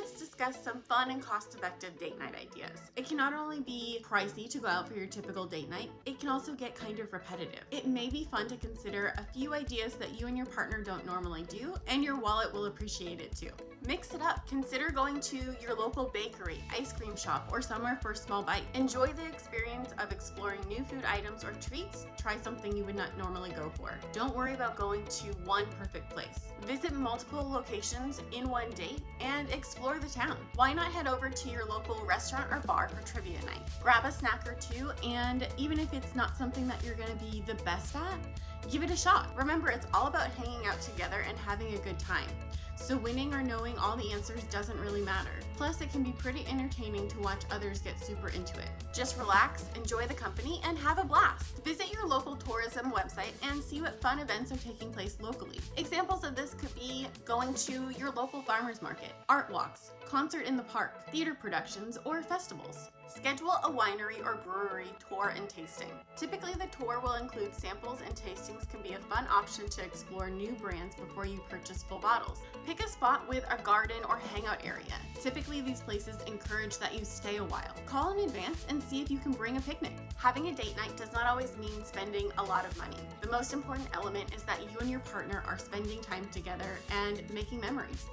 let's discuss some fun and cost-effective date night ideas. It can not only be pricey to go out for your typical date night, it can also get kind of repetitive. It may be fun to consider a few ideas that you and your partner don't normally do, and your wallet will appreciate it too. Mix it up. Consider going to your local bakery, ice cream shop, or somewhere for a small bite. Enjoy the experience of exploring new food items or treats. Try something you would not normally go for. Don't worry about going to one perfect place. Visit multiple locations in one date and explore the town. Why not head over to your local restaurant or bar for trivia night? Grab a snack or two, and even if it's not something that you're going to be the best at, give it a shot. Remember, it's all about hanging out together and having a good time. So winning or knowing all the answers doesn't really matter. Plus, it can be pretty entertaining to watch others get super into it. Just relax, enjoy the company, and have a blast. Visit your local tourism website and see what fun events are taking place locally. Examples of this could be going to your local farmers market, art walks, concert in the park, theater productions, or festivals. Schedule a winery or brewery tour and tasting. Typically, the tour will include samples, and tastings can be a fun option to explore new brands before you purchase full bottles. Pick a spot with a garden or hangout area. Typically, these places encourage that you stay a while. Call in advance and see if you can bring a picnic. Having a date night does not always mean spending a lot of money. The most important element is that you and your partner are spending time together and making memories.